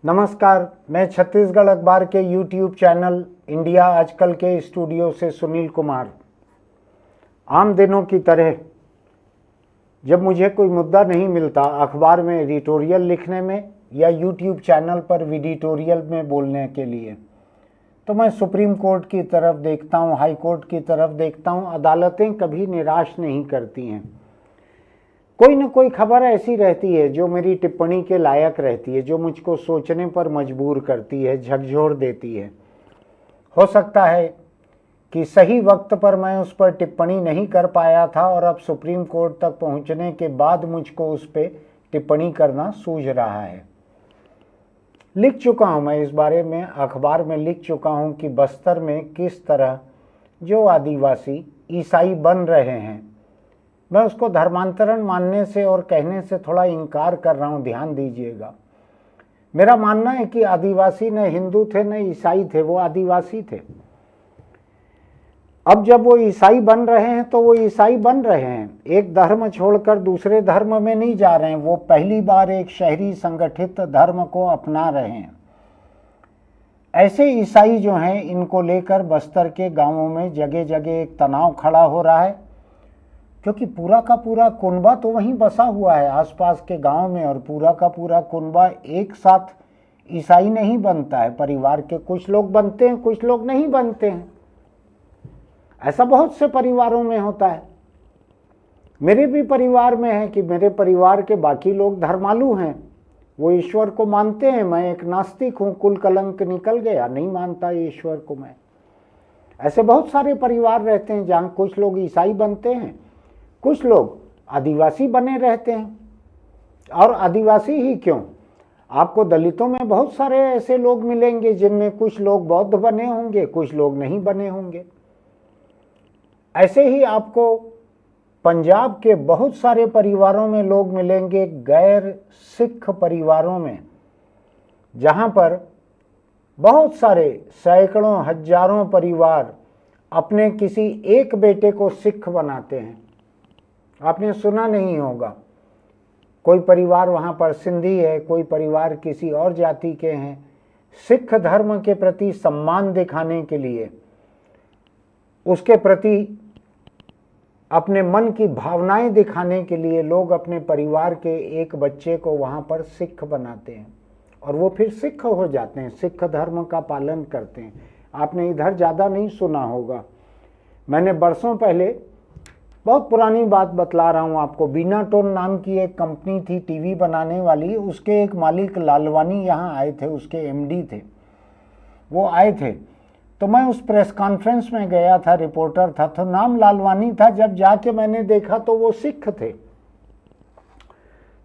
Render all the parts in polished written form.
नमस्कार, मैं छत्तीसगढ़ अखबार के यूट्यूब चैनल इंडिया आजकल के स्टूडियो से सुनील कुमार। आम दिनों की तरह जब मुझे कोई मुद्दा नहीं मिलता अखबार में एडिटोरियल लिखने में या यूट्यूब चैनल पर विडिटोरियल में बोलने के लिए, तो मैं सुप्रीम कोर्ट की तरफ देखता हूँ, हाई कोर्ट की तरफ देखता हूँ। अदालतें कभी निराश नहीं करती हैं। कोई न कोई खबर ऐसी रहती है जो मेरी टिप्पणी के लायक रहती है, जो मुझको सोचने पर मजबूर करती है, झकझोर देती है। हो सकता है कि सही वक्त पर मैं उस पर टिप्पणी नहीं कर पाया था और अब सुप्रीम कोर्ट तक पहुंचने के बाद मुझको उस पर टिप्पणी करना सूझ रहा है। लिख चुका हूं मैं इस बारे में, अखबार में लिख चुका हूं कि बस्तर में किस तरह जो आदिवासी ईसाई बन रहे हैं, मैं उसको धर्मांतरण मानने से और कहने से थोड़ा इनकार कर रहा हूं, ध्यान दीजिएगा। मेरा मानना है कि आदिवासी न हिंदू थे न ईसाई थे, वो आदिवासी थे। अब जब वो ईसाई बन रहे हैं तो वो ईसाई बन रहे हैं, एक धर्म छोड़कर दूसरे धर्म में नहीं जा रहे हैं। वो पहली बार एक शहरी संगठित धर्म को अपना रहे हैं। ऐसे ईसाई जो हैं, इनको लेकर बस्तर के गांवों में जगह जगह एक तनाव खड़ा हो रहा है, क्योंकि पूरा का पूरा कुनबा तो वहीं बसा हुआ है आसपास के गांव में, और पूरा का पूरा कुनबा एक साथ ईसाई नहीं बनता है। परिवार के कुछ लोग बनते हैं, कुछ लोग नहीं बनते हैं। ऐसा बहुत से परिवारों में होता है। मेरे भी परिवार में है कि मेरे परिवार के बाकी लोग धर्मालु हैं, वो ईश्वर को मानते हैं। मैं एक नास्तिक हूँ, कुल कलंक निकल गया, नहीं मानता ईश्वर को मैं। ऐसे बहुत सारे परिवार रहते हैं जहाँ कुछ लोग ईसाई बनते हैं, कुछ लोग आदिवासी बने रहते हैं। और आदिवासी ही क्यों, आपको दलितों में बहुत सारे ऐसे लोग मिलेंगे जिनमें कुछ लोग बौद्ध बने होंगे, कुछ लोग नहीं बने होंगे। ऐसे ही आपको पंजाब के बहुत सारे परिवारों में लोग मिलेंगे, गैर सिख परिवारों में, जहां पर बहुत सारे सैकड़ों हजारों परिवार अपने किसी एक बेटे को सिख बनाते हैं। आपने सुना नहीं होगा, कोई परिवार वहाँ पर सिंधी है, कोई परिवार किसी और जाति के हैं। सिख धर्म के प्रति सम्मान दिखाने के लिए, उसके प्रति अपने मन की भावनाएं दिखाने के लिए लोग अपने परिवार के एक बच्चे को वहाँ पर सिख बनाते हैं और वो फिर सिख हो जाते हैं, सिख धर्म का पालन करते हैं। आपने इधर ज़्यादा नहीं सुना होगा। मैंने बरसों पहले, बहुत पुरानी बात बतला रहा हूँ आपको, बीनाटोन नाम की एक कंपनी थी टीवी बनाने वाली, उसके एक मालिक लालवानी यहाँ आए थे, उसके एमडी थे, वो आए थे। तो मैं उस प्रेस कॉन्फ्रेंस में गया था, रिपोर्टर था, तो नाम लालवानी था। जब जाके मैंने देखा तो वो सिख थे।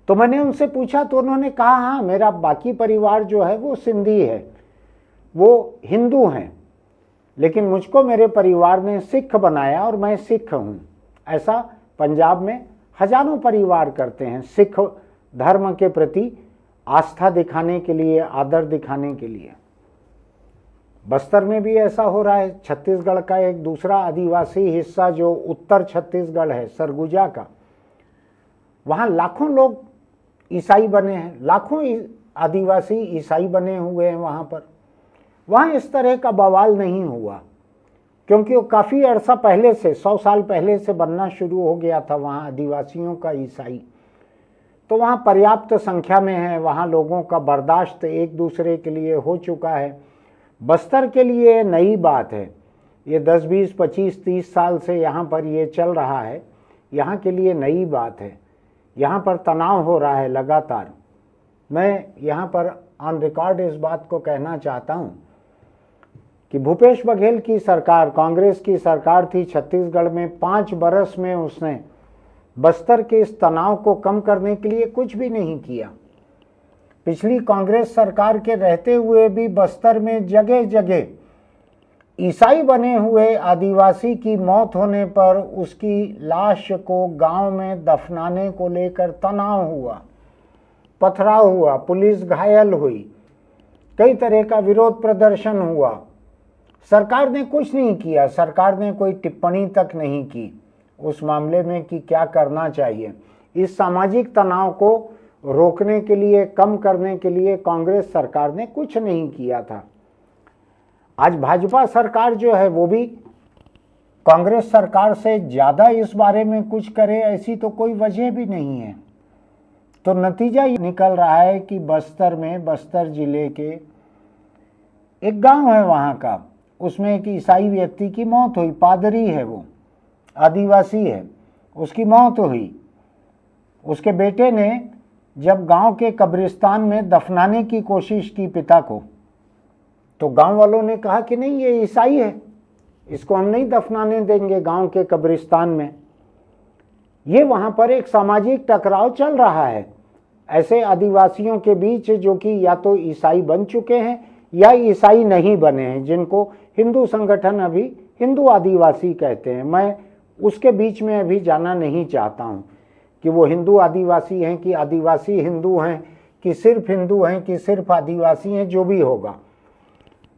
तो मैंने उनसे पूछा तो उन्होंने कहा, हाँ मेरा बाकी परिवार जो है वो सिंधी है, वो हिंदू हैं, लेकिन मुझको मेरे परिवार ने सिख बनाया और मैं सिख हूँ। ऐसा पंजाब में हजारों परिवार करते हैं, सिख धर्म के प्रति आस्था दिखाने के लिए, आदर दिखाने के लिए। बस्तर में भी ऐसा हो रहा है। छत्तीसगढ़ का एक दूसरा आदिवासी हिस्सा जो उत्तर छत्तीसगढ़ है, सरगुजा का, वहाँ लाखों लोग ईसाई बने हैं, लाखों आदिवासी ईसाई बने हुए हैं वहाँ पर। वहाँ इस तरह का बवाल नहीं हुआ, क्योंकि वो काफ़ी अरसा पहले से, 100 साल पहले से बनना शुरू हो गया था वहाँ आदिवासियों का ईसाई। तो वहाँ पर्याप्त संख्या में है, वहाँ लोगों का बर्दाश्त एक दूसरे के लिए हो चुका है। बस्तर के लिए नई बात है, ये 10, 20, 25, 30 साल से यहाँ पर ये चल रहा है, यहाँ के लिए नई बात है। यहाँ पर तनाव हो रहा है लगातार। मैं यहाँ पर ऑन रिकॉर्ड इस बात को कहना चाहता हूँ कि भूपेश बघेल की सरकार, कांग्रेस की सरकार थी छत्तीसगढ़ में, 5 बरस में उसने बस्तर के इस तनाव को कम करने के लिए कुछ भी नहीं किया। पिछली कांग्रेस सरकार के रहते हुए भी बस्तर में जगह जगह ईसाई बने हुए आदिवासी की मौत होने पर उसकी लाश को गांव में दफनाने को लेकर तनाव हुआ, पथराव हुआ, पुलिस घायल हुई, कई तरह का विरोध प्रदर्शन हुआ। सरकार ने कुछ नहीं किया, सरकार ने कोई टिप्पणी तक नहीं की उस मामले में कि क्या करना चाहिए। इस सामाजिक तनाव को रोकने के लिए, कम करने के लिए कांग्रेस सरकार ने कुछ नहीं किया था। आज भाजपा सरकार जो है वो भी कांग्रेस सरकार से ज़्यादा इस बारे में कुछ करे, ऐसी तो कोई वजह भी नहीं है। तो नतीजा ये निकल रहा है कि बस्तर में, बस्तर जिले के एक गांव है वहाँ का, उसमें एक ईसाई व्यक्ति की मौत हुई। पादरी है, वो आदिवासी है, उसकी मौत हुई। उसके बेटे ने जब गांव के कब्रिस्तान में दफनाने की कोशिश की पिता को, तो गांव वालों ने कहा कि नहीं, ये ईसाई है, इसको हम नहीं दफनाने देंगे गांव के कब्रिस्तान में। ये वहां पर एक सामाजिक टकराव चल रहा है ऐसे आदिवासियों के बीच जो कि या तो ईसाई बन चुके हैं या ईसाई नहीं बने हैं, जिनको हिंदू संगठन अभी हिंदू आदिवासी कहते हैं। मैं उसके बीच में अभी जाना नहीं चाहता हूं कि वो हिंदू आदिवासी हैं कि आदिवासी हिंदू हैं कि सिर्फ हिंदू हैं कि सिर्फ आदिवासी हैं, जो भी होगा।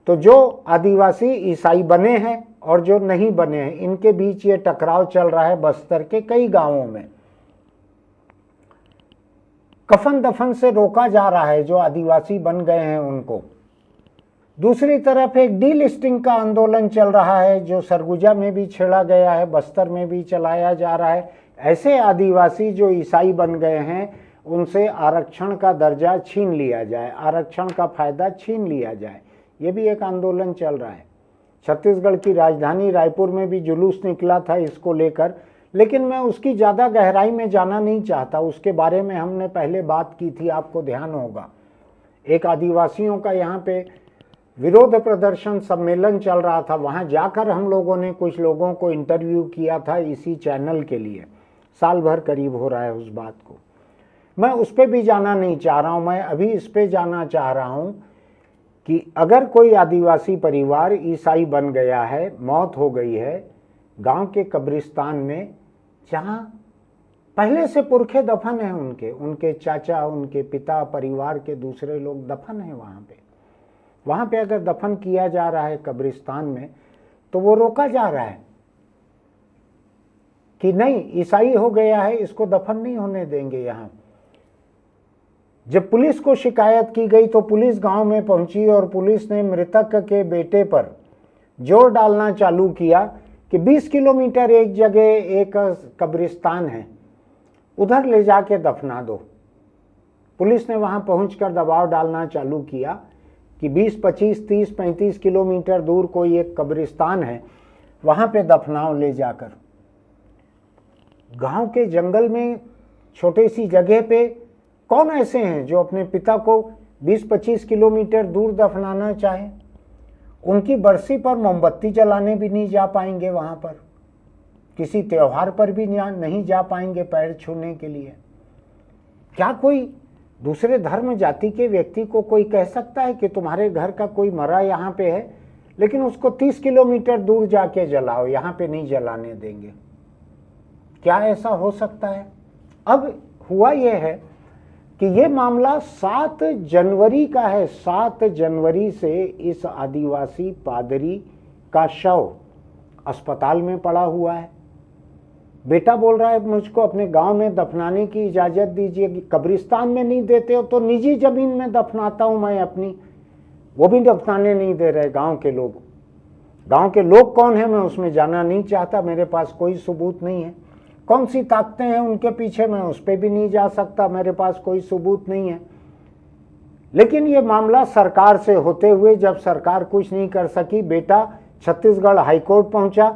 तो जो आदिवासी ईसाई बने हैं और जो नहीं बने हैं, इनके बीच ये टकराव चल रहा है बस्तर के कई गांवों में। कफन दफन से रोका जा रहा है जो आदिवासी बन गए हैं उनको। दूसरी तरफ एक डीलिस्टिंग का आंदोलन चल रहा है जो सरगुजा में भी छेड़ा गया है, बस्तर में भी चलाया जा रहा है। ऐसे आदिवासी जो ईसाई बन गए हैं उनसे आरक्षण का दर्जा छीन लिया जाए, आरक्षण का फायदा छीन लिया जाए, ये भी एक आंदोलन चल रहा है। छत्तीसगढ़ की राजधानी रायपुर में भी जुलूस निकला था इसको लेकर, लेकिन मैं उसकी ज़्यादा गहराई में जाना नहीं चाहता। उसके बारे में हमने पहले बात की थी, आपको ध्यान होगा। एक आदिवासियों का यहाँ पे विरोध प्रदर्शन सम्मेलन चल रहा था, वहाँ जाकर हम लोगों ने कुछ लोगों को इंटरव्यू किया था इसी चैनल के लिए। साल भर करीब हो रहा है उस बात को। मैं उस पर भी जाना नहीं चाह रहा हूँ, मैं अभी इस पे जाना चाह रहा हूँ कि अगर कोई आदिवासी परिवार ईसाई बन गया है, मौत हो गई है गांव के कब्रिस्तान में, जहां पहले से पुरखे दफन हैं, उनके चाचा, उनके पिता, परिवार के दूसरे लोग दफन हैं वहां पे अगर दफन किया जा रहा है कब्रिस्तान में, तो वो रोका जा रहा है कि नहीं, ईसाई हो गया है, इसको दफन नहीं होने देंगे। यहाँ जब पुलिस को शिकायत की गई तो पुलिस गांव में पहुंची और पुलिस ने मृतक के बेटे पर जोर डालना चालू किया कि 20 किलोमीटर एक जगह एक कब्रिस्तान है, उधर ले जाके दफना दो। पुलिस ने वहां पहुंचकर दबाव डालना चालू किया कि 20, 25, 30, 35 किलोमीटर दूर कोई एक कब्रिस्तान है, वहां पे दफनाओ ले जाकर। गांव के जंगल में छोटी सी जगह पे कौन ऐसे हैं जो अपने पिता को 20-25 किलोमीटर दूर दफनाना चाहे? उनकी बरसी पर मोमबत्ती जलाने भी नहीं जा पाएंगे, वहां पर किसी त्योहार पर भी नहीं जा पाएंगे पैर छूने के लिए। क्या कोई दूसरे धर्म जाति के व्यक्ति को कोई कह सकता है कि तुम्हारे घर का कोई मरा यहाँ पे है, लेकिन उसको 30 किलोमीटर दूर जाके जलाओ, यहाँ पे नहीं जलाने देंगे? क्या ऐसा हो सकता है? अब हुआ यह है कि ये मामला 7 जनवरी का है। 7 जनवरी से इस आदिवासी पादरी का शव अस्पताल में पड़ा हुआ है। बेटा बोल रहा है मुझको अपने गांव में दफनाने की इजाज़त दीजिए, कब्रिस्तान में नहीं देते हो तो निजी ज़मीन में दफनाता हूं मैं अपनी, वो भी दफनाने नहीं दे रहे गांव के लोग। गांव के लोग कौन है मैं उसमें जाना नहीं चाहता, मेरे पास कोई सबूत नहीं है। कौन सी ताकतें हैं उनके पीछे, मैं उस पर भी नहीं जा सकता, मेरे पास कोई सबूत नहीं है। लेकिन ये मामला सरकार से होते हुए जब सरकार कुछ नहीं कर सकी, बेटा छत्तीसगढ़ हाईकोर्ट पहुंचा।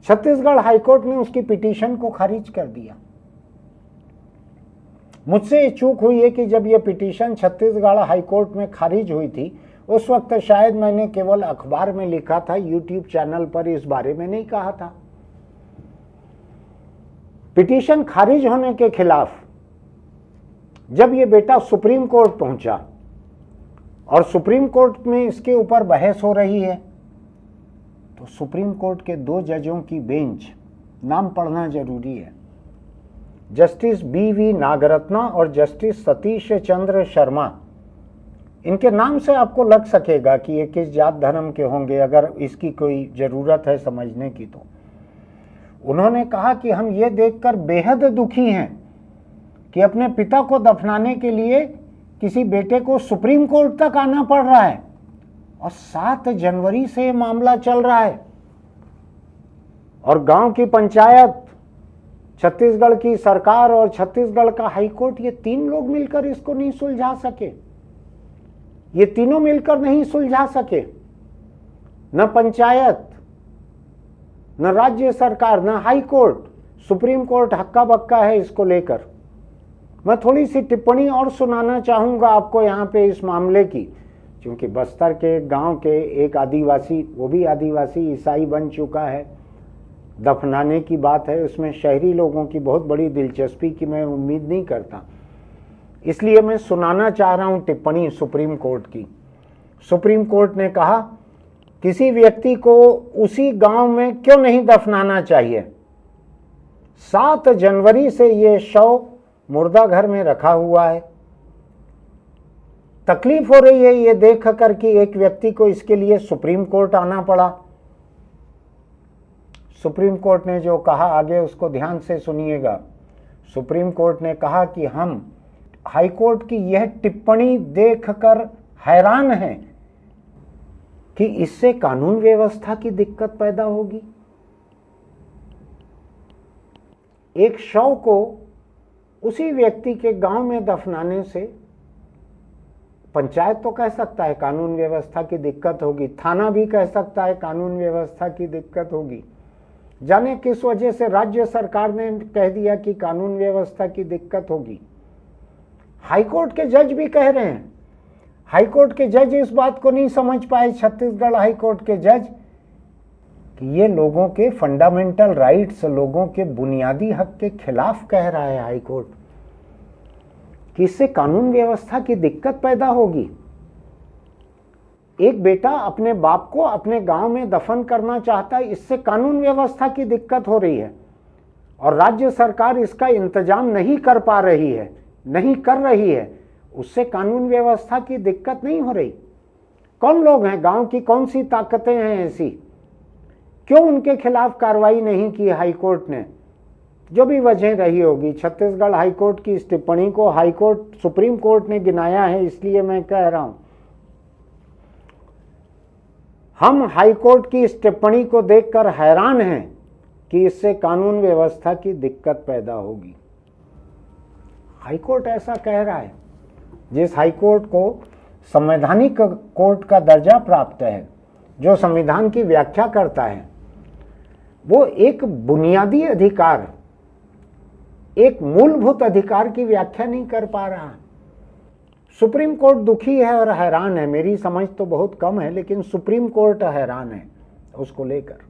छत्तीसगढ़ हाईकोर्ट ने उसकी पिटीशन को खारिज कर दिया। मुझसे ये चूक हुई है कि जब ये पिटीशन छत्तीसगढ़ हाईकोर्ट में खारिज हुई थी, उस वक्त शायद मैंने केवल अखबार में लिखा था, यूट्यूब चैनल पर इस बारे में नहीं कहा था। पिटीशन खारिज होने के खिलाफ जब ये बेटा सुप्रीम कोर्ट पहुंचा और सुप्रीम कोर्ट में इसके ऊपर बहस हो रही है, तो सुप्रीम कोर्ट के 2 जजों की बेंच, नाम पढ़ना जरूरी है, जस्टिस BV नागरत्ना और जस्टिस सतीश चंद्र शर्मा। इनके नाम से आपको लग सकेगा कि ये किस जात धर्म के होंगे, अगर इसकी कोई ज़रूरत है समझने की। तो उन्होंने कहा कि हम ये देखकर बेहद दुखी हैं कि अपने पिता को दफनाने के लिए किसी बेटे को सुप्रीम कोर्ट तक आना पड़ रहा है, और 7 जनवरी से ये मामला चल रहा है, और गांव की पंचायत, छत्तीसगढ़ की सरकार और छत्तीसगढ़ का हाईकोर्ट, ये 3 लोग मिलकर इसको नहीं सुलझा सके। ये तीनों मिलकर नहीं सुलझा सके, न पंचायत, न राज्य सरकार, न हाई कोर्ट, सुप्रीम कोर्ट हक्का बक्का है इसको लेकर। मैं थोड़ी सी टिप्पणी और सुनाना चाहूंगा आपको यहाँ पे इस मामले की, क्योंकि बस्तर के गांव के एक आदिवासी, वो भी आदिवासी ईसाई बन चुका है, दफनाने की बात है, उसमें शहरी लोगों की बहुत बड़ी दिलचस्पी की मैं उम्मीद नहीं करता, इसलिए मैं सुनाना चाह रहा हूं टिप्पणी सुप्रीम कोर्ट की। सुप्रीम कोर्ट ने कहा किसी व्यक्ति को उसी गांव में क्यों नहीं दफनाना चाहिए। 7 जनवरी से ये शव मुर्दा घर में रखा हुआ है। तकलीफ हो रही है ये देख कर कि एक व्यक्ति को इसके लिए सुप्रीम कोर्ट आना पड़ा। सुप्रीम कोर्ट ने जो कहा आगे उसको ध्यान से सुनिएगा। सुप्रीम कोर्ट ने कहा कि हम हाई कोर्ट की यह टिप्पणी देखकर हैरान हैं कि इससे कानून व्यवस्था की दिक्कत पैदा होगी। एक शव को उसी व्यक्ति के गांव में दफनाने से पंचायत तो कह सकता है कानून व्यवस्था की दिक्कत होगी, थाना भी कह सकता है कानून व्यवस्था की दिक्कत होगी, जाने किस वजह से राज्य सरकार ने कह दिया कि कानून व्यवस्था की दिक्कत होगी। हाईकोर्ट के जज भी कह रहे हैं, हाईकोर्ट के जज इस बात को नहीं समझ पाए, छत्तीसगढ़ हाईकोर्ट के जज, कि ये लोगों के फंडामेंटल राइट्स, लोगों के बुनियादी हक के खिलाफ कह रहा है हाईकोर्ट, कि इससे कानून व्यवस्था की दिक्कत पैदा होगी। एक बेटा अपने बाप को अपने गांव में दफन करना चाहता है, इससे कानून व्यवस्था की दिक्कत हो रही है, और राज्य सरकार इसका इंतजाम नहीं कर पा रही है, नहीं कर रही है, उससे कानून व्यवस्था की दिक्कत नहीं हो रही। कौन लोग हैं, गांव की कौन सी ताकतें हैं ऐसी, क्यों उनके खिलाफ कार्रवाई नहीं की हाईकोर्ट ने? जो भी वजह रही होगी, छत्तीसगढ़ हाईकोर्ट की इस टिप्पणी को हाईकोर्ट, सुप्रीम कोर्ट ने गिनाया है, इसलिए मैं कह रहा हूं। हम हाईकोर्ट की इस टिप्पणी को देखकर हैरान हैं कि इससे कानून व्यवस्था की दिक्कत पैदा होगी। हाईकोर्ट ऐसा कह रहा है, जिस हाईकोर्ट को संवैधानिक कोर्ट का दर्जा प्राप्त है, जो संविधान की व्याख्या करता है, वो एक बुनियादी अधिकार, एक मूलभूत अधिकार की व्याख्या नहीं कर पा रहा। सुप्रीम कोर्ट दुखी है और हैरान है, मेरी समझ तो बहुत कम है, लेकिन सुप्रीम कोर्ट हैरान है उसको लेकर।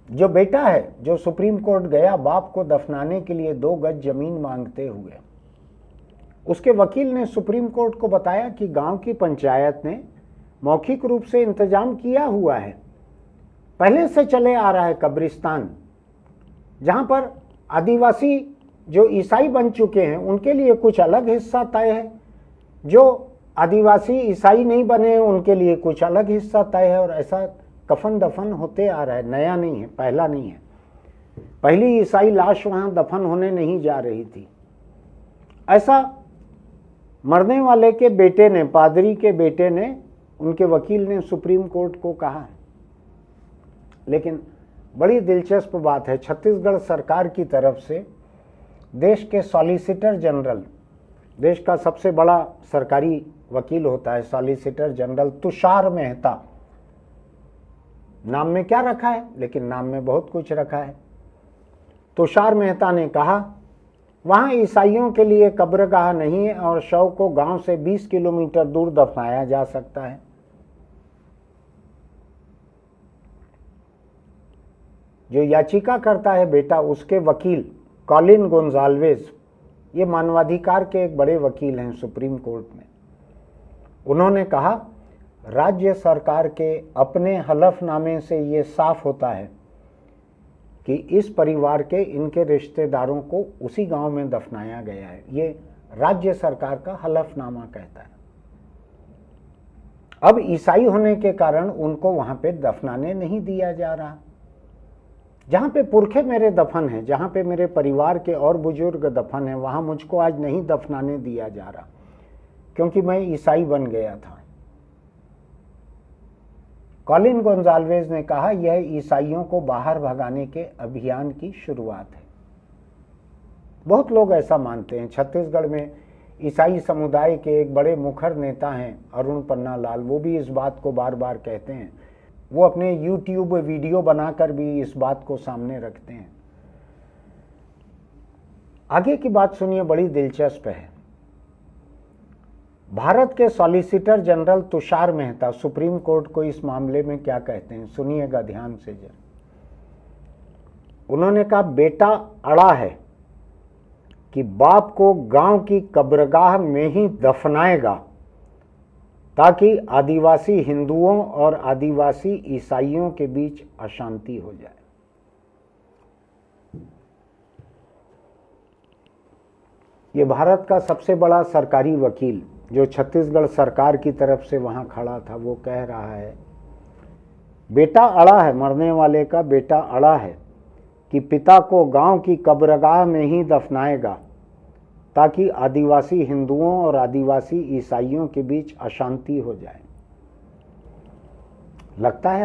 जो बेटा है जो सुप्रीम कोर्ट गया बाप को दफनाने के लिए 2 गज जमीन मांगते हुए, उसके वकील ने सुप्रीम कोर्ट को बताया कि गांव की पंचायत ने मौखिक रूप से इंतजाम किया हुआ है, पहले से चले आ रहा है कब्रिस्तान, जहां पर आदिवासी जो ईसाई बन चुके हैं उनके लिए कुछ अलग हिस्सा तय है, जो आदिवासी ईसाई नहीं बने हैं उनके लिए कुछ अलग हिस्सा तय है, और ऐसा कफन दफन होते आ रहा है, नया नहीं है, पहला नहीं है। पहली ईसाई लाश वहां दफन होने नहीं जा रही थी। ऐसा मरने वाले के बेटे ने, पादरी के बेटे ने, उनके वकील ने सुप्रीम कोर्ट को कहा है। लेकिन बड़ी दिलचस्प बात है, छत्तीसगढ़ सरकार की तरफ से देश के सॉलिसिटर जनरल, देश का सबसे बड़ा सरकारी वकील होता है सॉलिसिटर जनरल तुषार मेहता, नाम में क्या रखा है, लेकिन नाम में बहुत कुछ रखा है। तुषार मेहता ने कहा वहां ईसाइयों के लिए कब्रगाह नहीं है और शव को गांव से 20 किलोमीटर दूर दफनाया जा सकता है। जो याचिका करता है बेटा, उसके वकील कॉलिन गोंजाल्वेज, ये मानवाधिकार के एक बड़े वकील हैं सुप्रीम कोर्ट में, उन्होंने कहा राज्य सरकार के अपने हलफनामे से ये साफ होता है कि इस परिवार के, इनके रिश्तेदारों को उसी गांव में दफनाया गया है। ये राज्य सरकार का हलफनामा कहता है। अब ईसाई होने के कारण उनको वहां पे दफनाने नहीं दिया जा रहा। जहाँ पे पुरखे मेरे दफन हैं, जहाँ पे मेरे परिवार के और बुजुर्ग दफन हैं, वहाँ मुझको आज नहीं दफनाने दिया जा रहा, क्योंकि मैं ईसाई बन गया था। कॉलिन गोंजाल्वेज ने कहा, यह ईसाइयों को बाहर भगाने के अभियान की शुरुआत है। बहुत लोग ऐसा मानते हैं। छत्तीसगढ़ में ईसाई समुदाय के एक बड़े मुखर नेता हैं अरुण पन्नालाल, वो भी इस बात को बार बार कहते हैं। वो अपने YouTube वीडियो बनाकर भी इस बात को सामने रखते हैं। आगे की बात सुनिए, बड़ी दिलचस्प है। भारत के solicitor general Tushar Mehta supreme court को इस मामले में क्या कहते हैं, सुनिएगा ध्यान से जरा। उन्होंने कहा, बेटा अड़ा है कि बाप को गांव की कब्रगाह में ही दफनाएगा ताकि आदिवासी हिंदुओं और आदिवासी ईसाइयों के बीच अशांति हो जाए। ये भारत का सबसे बड़ा सरकारी वकील जो छत्तीसगढ़ सरकार की तरफ से वहां खड़ा था, वो कह रहा है, बेटा अड़ा है, मरने वाले का बेटा अड़ा है कि पिता को गांव की कब्रगाह में ही दफनाएगा ताकि आदिवासी हिंदुओं और आदिवासी ईसाइयों के बीच अशांति हो जाए। लगता है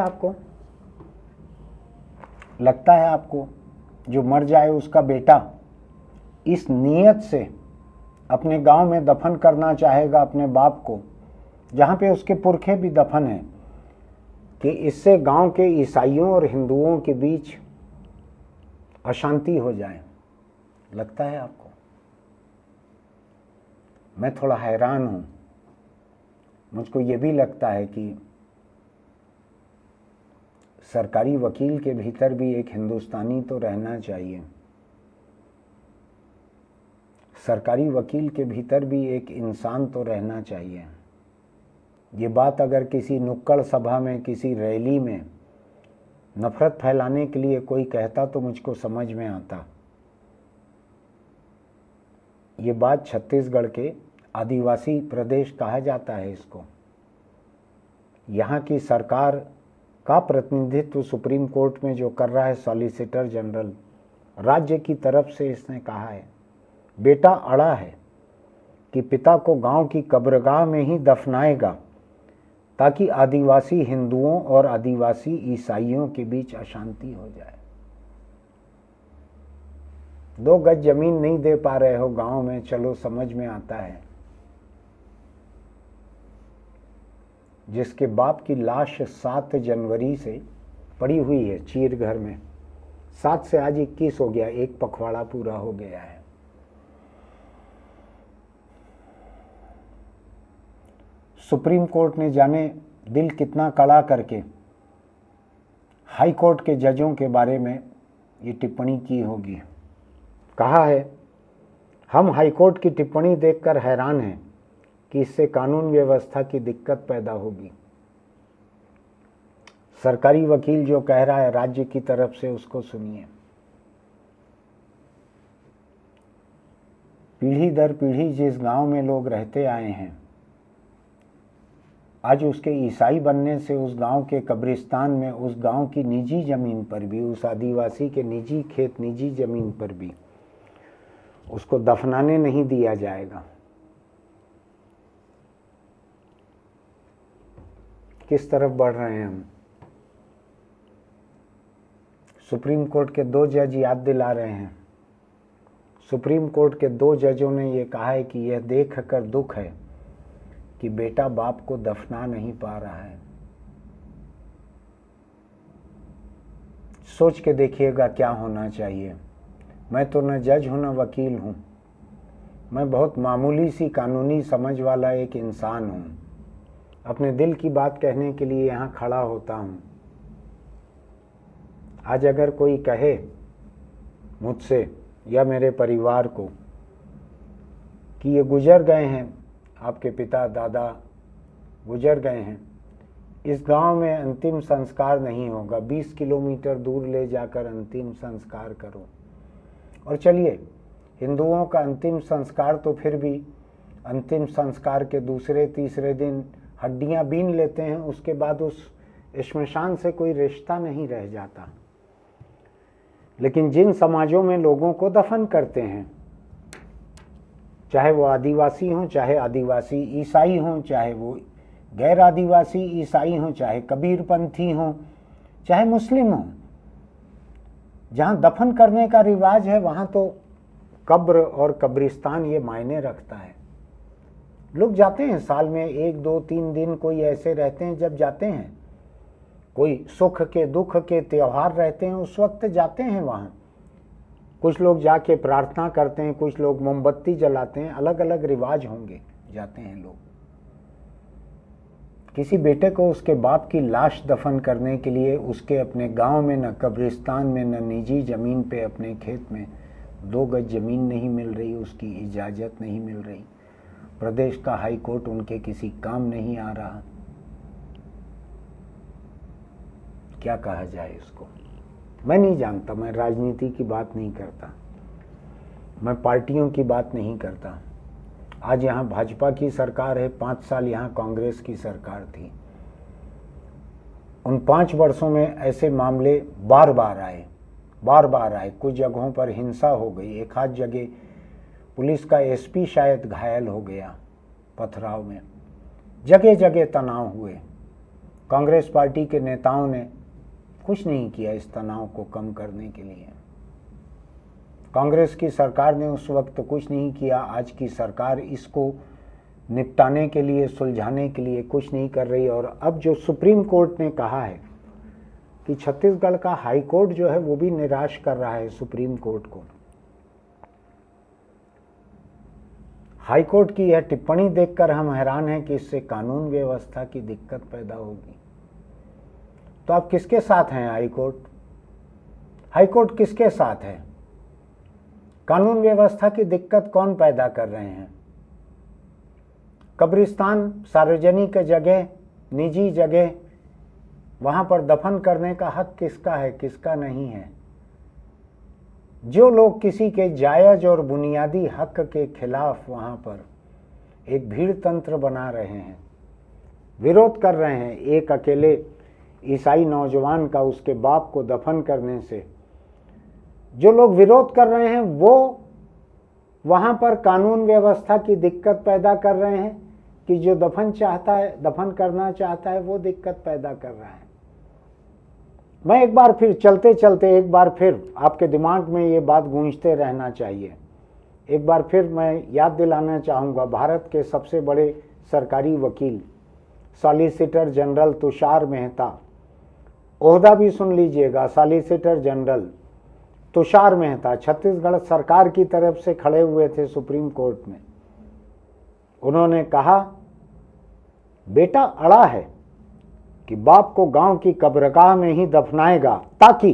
आपको जो मर जाए उसका बेटा इस नीयत से अपने गांव में दफन करना चाहेगा अपने बाप को, जहां पे उसके पुरखे भी दफन हैं, कि इससे गांव के ईसाइयों और हिंदुओं के बीच अशांति हो जाए? लगता है आपको? मैं थोड़ा हैरान हूं। मुझको ये भी लगता है कि सरकारी वकील के भीतर भी एक हिंदुस्तानी तो रहना चाहिए। सरकारी वकील के भीतर भी एक इंसान तो रहना चाहिए। ये बात अगर किसी नुक्कड़ सभा में, किसी रैली में नफरत फैलाने के लिए कोई कहता तो मुझको समझ में आता। ये बात छत्तीसगढ़ के आदिवासी प्रदेश कहा जाता है इसको। यहाँ की सरकार का प्रतिनिधित्व सुप्रीम कोर्ट में जो कर रहा है सॉलिसिटर जनरल, राज्य की तरफ से इसने कहा है, बेटा अड़ा है कि पिता को गांव की कब्रगाह में ही दफनाएगा ताकि आदिवासी हिंदुओं और आदिवासी ईसाइयों के बीच अशांति हो जाए। 2 गज जमीन नहीं दे पा रहे हो गांव में, चलो समझ में आता है। जिसके बाप की लाश 7 जनवरी से पड़ी हुई है चीर घर में, 7 से आज 21 हो गया, एक पखवाड़ा पूरा हो गया है। सुप्रीम कोर्ट ने जाने दिल कितना कड़ा करके हाई कोर्ट के जजों के बारे में ये टिप्पणी की होगी। कहा है, हम हाई कोर्ट की टिप्पणी देखकर हैरान हैं कि इससे कानून व्यवस्था की दिक्कत पैदा होगी। सरकारी वकील जो कह रहा है राज्य की तरफ से, उसको सुनिए। पीढ़ी दर पीढ़ी जिस गांव में लोग रहते आए हैं, आज उसके ईसाई बनने से उस गांव के कब्रिस्तान में, उस गांव की निजी जमीन पर भी, उस आदिवासी के निजी खेत, निजी जमीन पर भी उसको दफनाने नहीं दिया जाएगा। किस तरफ बढ़ रहे हैं हम? सुप्रीम कोर्ट के 2 जज याद दिला रहे हैं। सुप्रीम कोर्ट के 2 जजों ने यह कहा है कि यह देखकर दुख है कि बेटा बाप को दफना नहीं पा रहा है। सोच के देखिएगा क्या होना चाहिए। मैं तो न जज हूं न वकील हूं, मैं बहुत मामूली सी कानूनी समझ वाला एक इंसान हूं। अपने दिल की बात कहने के लिए यहाँ खड़ा होता हूं। आज अगर कोई कहे मुझसे या मेरे परिवार को कि ये गुजर गए हैं, आपके पिता दादा गुजर गए हैं, इस गांव में अंतिम संस्कार नहीं होगा, 20 किलोमीटर दूर ले जाकर अंतिम संस्कार करो। और चलिए, हिंदुओं का अंतिम संस्कार तो फिर भी अंतिम संस्कार के दूसरे तीसरे दिन हड्डियां बीन लेते हैं, उसके बाद उस श्मशान से कोई रिश्ता नहीं रह जाता। लेकिन जिन समाजों में लोगों को दफन करते हैं, चाहे वो आदिवासी हों, चाहे आदिवासी ईसाई हों, चाहे वो गैर आदिवासी ईसाई हों, चाहे कबीरपंथी हों, चाहे मुस्लिम हों, जहाँ दफन करने का रिवाज है वहाँ तो कब्र और कब्रिस्तान ये मायने रखता है। लोग जाते हैं, साल में 1, 2, 3 दिन कोई ऐसे रहते हैं जब जाते हैं, कोई सुख के दुख के त्योहार रहते हैं उस वक्त जाते हैं वहाँ। कुछ लोग जाके प्रार्थना करते हैं, कुछ लोग मोमबत्ती जलाते हैं, अलग अलग रिवाज होंगे, जाते हैं लोग। किसी बेटे को उसके बाप की लाश दफन करने के लिए उसके अपने गांव में न कब्रिस्तान में न निजी ज़मीन पे अपने खेत में 2 गज ज़मीन नहीं मिल रही, उसकी इजाज़त नहीं मिल रही, प्रदेश का हाई कोर्ट उनके किसी काम नहीं आ रहा, क्या कहा जाए इसको। मैं नहीं जानता, मैं राजनीति की बात नहीं करता, मैं पार्टियों की बात नहीं करता। आज यहाँ भाजपा की सरकार है, 5 साल यहाँ कांग्रेस की सरकार थी। उन 5 वर्षों में ऐसे मामले बार बार आए। कुछ जगहों पर हिंसा हो गई, एक आध जगह पुलिस का एसपी शायद घायल हो गया पथराव में, जगह जगह तनाव हुए। कांग्रेस पार्टी के नेताओं ने कुछ नहीं किया इस तनाव को कम करने के लिए। कांग्रेस की सरकार ने उस वक्त कुछ नहीं किया। आज की सरकार इसको निपटाने के लिए, सुलझाने के लिए कुछ नहीं कर रही। और अब जो सुप्रीम कोर्ट ने कहा है कि छत्तीसगढ़ का हाई कोर्ट जो है वो भी निराश कर रहा है सुप्रीम कोर्ट को। हाई कोर्ट की यह टिप्पणी देखकर हम हैरान हैं कि इससे कानून व्यवस्था की दिक्कत पैदा होगी। तो आप किसके साथ हैं? हाई कोर्ट किसके साथ है? कानून व्यवस्था की दिक्कत कौन पैदा कर रहे हैं? कब्रिस्तान सार्वजनिक जगह, निजी जगह, वहां पर दफन करने का हक किसका है, किसका नहीं है? जो लोग किसी के जायज और बुनियादी हक के खिलाफ वहां पर एक भीड़ तंत्र बना रहे हैं, विरोध कर रहे हैं, एक अकेले ईसाई नौजवान का उसके बाप को दफन करने से जो लोग विरोध कर रहे हैं, वो वहां पर कानून व्यवस्था की दिक्कत पैदा कर रहे हैं कि जो दफन करना चाहता है वो दिक्कत पैदा कर रहा है। मैं एक बार फिर चलते चलते एक बार फिर आपके दिमाग में ये बात गूंजते रहना चाहिए। एक बार फिर मैं याद दिलाना चाहूँगा, भारत के सबसे बड़े सरकारी वकील सॉलिसिटर जनरल तुषार मेहता, ओहदा भी सुन लीजिएगा, सॉलिसिटर जनरल तुषार मेहता छत्तीसगढ़ सरकार की तरफ से खड़े हुए थे सुप्रीम कोर्ट में। उन्होंने कहा बेटा अड़ा है कि बाप को गांव की कब्रगाह में ही दफनाएगा ताकि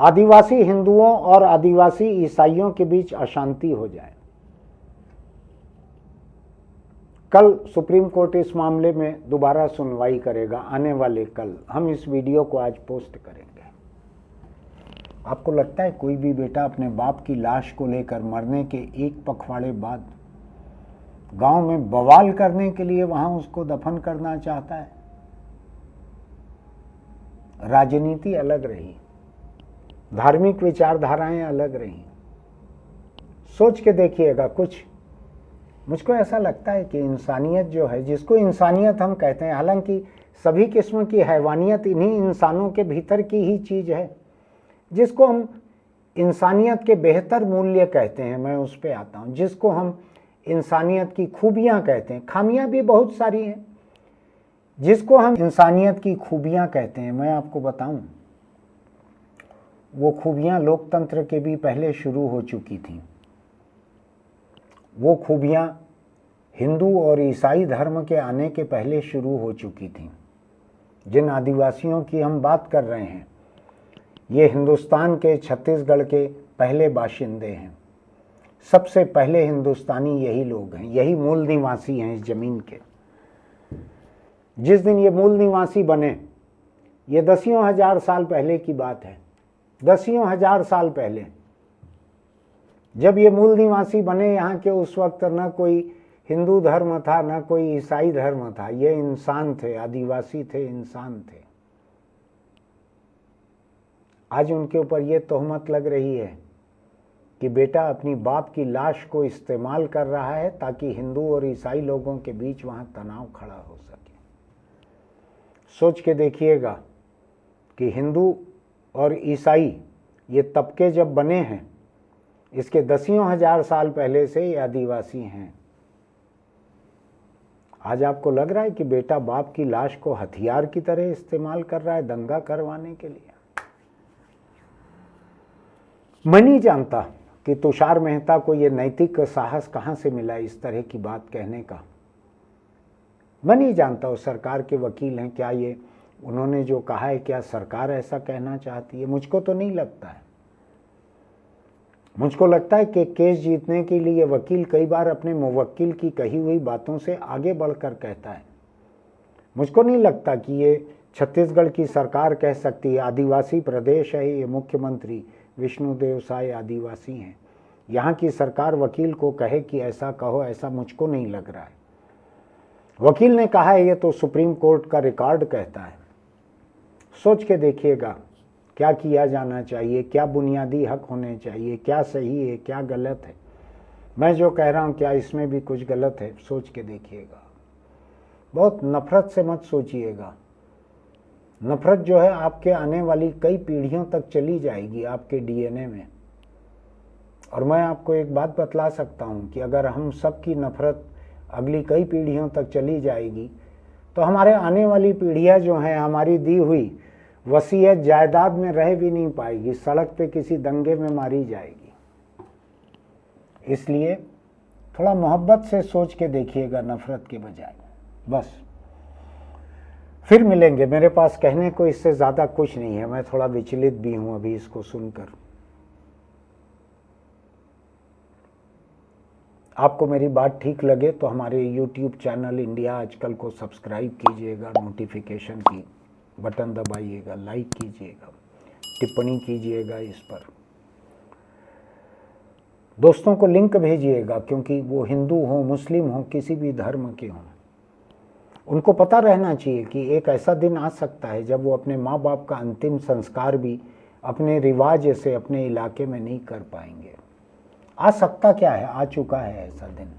आदिवासी हिंदुओं और आदिवासी ईसाइयों के बीच अशांति हो जाए। कल सुप्रीम कोर्ट इस मामले में दोबारा सुनवाई करेगा, आने वाले कल। हम इस वीडियो को आज पोस्ट करेंगे। आपको लगता है कोई भी बेटा अपने बाप की लाश को लेकर मरने के 1 पखवाड़े बाद गांव में बवाल करने के लिए वहां उसको दफन करना चाहता है? राजनीति अलग रही, धार्मिक विचारधाराएं अलग रही। सोच के देखिएगा कुछ। मुझको ऐसा लगता है कि इंसानियत जो है, जिसको इंसानियत हम कहते हैं, हालांकि सभी किस्म की हैवानियत इन्हीं इंसानों के भीतर की ही चीज है, जिसको हम इंसानियत के बेहतर मूल्य कहते हैं, मैं उस पर आता हूँ। जिसको हम इंसानियत की खूबियाँ कहते हैं, खामियाँ भी बहुत सारी हैं। जिसको हम इंसानियत की खूबियाँ कहते हैं, मैं आपको बताऊं, वो खूबियाँ लोकतंत्र के भी पहले शुरू हो चुकी थीं। वो खूबियाँ हिंदू और ईसाई धर्म के आने के पहले शुरू हो चुकी थीं। जिन आदिवासियों की हम बात कर रहे हैं, ये हिंदुस्तान के, छत्तीसगढ़ के पहले बाशिंदे हैं। सबसे पहले हिंदुस्तानी यही लोग हैं, यही मूल निवासी हैं इस जमीन के। जिस दिन ये मूल निवासी बने, ये 10 हजार साल पहले की बात है। 10 हजार साल पहले जब ये मूल निवासी बने यहाँ के, उस वक्त न कोई हिंदू धर्म था, न कोई ईसाई धर्म था। ये इंसान थे, आदिवासी थे, इंसान थे। आज उनके ऊपर ये तोहमत लग रही है कि बेटा अपनी बाप की लाश को इस्तेमाल कर रहा है ताकि हिंदू और ईसाई लोगों के बीच वहाँ तनाव खड़ा हो सके। सोच के देखिएगा कि हिंदू और ईसाई ये तबके जब बने हैं, इसके दसियों हजार साल पहले से ये आदिवासी हैं। आज आपको लग रहा है कि बेटा बाप की लाश को हथियार की तरह इस्तेमाल कर रहा है दंगा करवाने के लिए। मैं नहीं जानता कि तुषार मेहता को ये नैतिक साहस कहाँ से मिला इस तरह की बात कहने का। मैं नहीं जानता वो सरकार के वकील हैं, क्या ये उन्होंने जो कहा है क्या सरकार ऐसा कहना चाहती है? मुझको तो नहीं लगता है। मुझको लगता है कि केस जीतने के लिए वकील कई बार अपने मुवक्किल की कही हुई बातों से आगे बढ़कर कहता है। मुझको नहीं लगता कि ये छत्तीसगढ़ की सरकार कह सकती है, आदिवासी प्रदेश है, ये मुख्यमंत्री विष्णुदेव साय आदिवासी हैं, यहाँ की सरकार वकील को कहे कि ऐसा कहो, ऐसा मुझको नहीं लग रहा है। वकील ने कहा है, ये तो सुप्रीम कोर्ट का रिकॉर्ड कहता है। सोच के देखिएगा क्या किया जाना चाहिए, क्या बुनियादी हक होने चाहिए, क्या सही है, क्या गलत है। मैं जो कह रहा हूँ क्या इसमें भी कुछ गलत है? सोच के देखिएगा। बहुत नफरत से मत सोचिएगा। नफरत जो है आपके आने वाली कई पीढ़ियों तक चली जाएगी आपके डीएनए में। और मैं आपको एक बात बतला सकता हूँ कि अगर हम सब की नफरत अगली कई पीढ़ियों तक चली जाएगी तो हमारे आने वाली पीढ़ियाँ जो हैं हमारी दी हुई वसीयत जायदाद में रह भी नहीं पाएगी, सड़क पे किसी दंगे में मारी जाएगी। इसलिए थोड़ा मोहब्बत से सोच के देखिएगा नफरत के बजाय। बस फिर मिलेंगे। मेरे पास कहने को इससे ज़्यादा कुछ नहीं है। मैं थोड़ा विचलित भी हूँ अभी इसको सुनकर। आपको मेरी बात ठीक लगे तो हमारे YouTube चैनल इंडिया आजकल को सब्सक्राइब कीजिएगा, नोटिफिकेशन की बटन दबाइएगा, लाइक कीजिएगा, टिप्पणी कीजिएगा इस पर। दोस्तों को लिंक भेजिएगा, क्योंकि वो हिंदू हो, मुस्लिम हो, किसी भी धर्म के हों, उनको पता रहना चाहिए कि एक ऐसा दिन आ सकता है जब वो अपने माँ बाप का अंतिम संस्कार भी अपने रिवाज से अपने इलाके में नहीं कर पाएंगे। आ सकता क्या है, आ चुका है ऐसा दिन।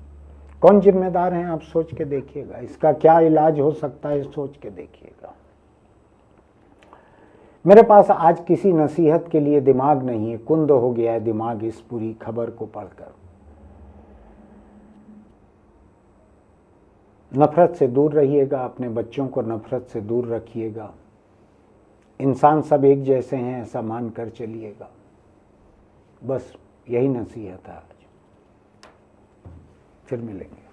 कौन जिम्मेदार हैं आप सोच के देखिएगा। इसका क्या इलाज हो सकता है सोच के देखिएगा। मेरे पास आज किसी नसीहत के लिए दिमाग नहीं है, कुंद हो गया है दिमाग इस पूरी खबर को पढ़कर। नफरत से दूर रहिएगा, अपने बच्चों को नफरत से दूर रखिएगा। इंसान सब एक जैसे हैं ऐसा मानकर चलिएगा। बस यही नसीहत है आज। फिर मिलेंगे।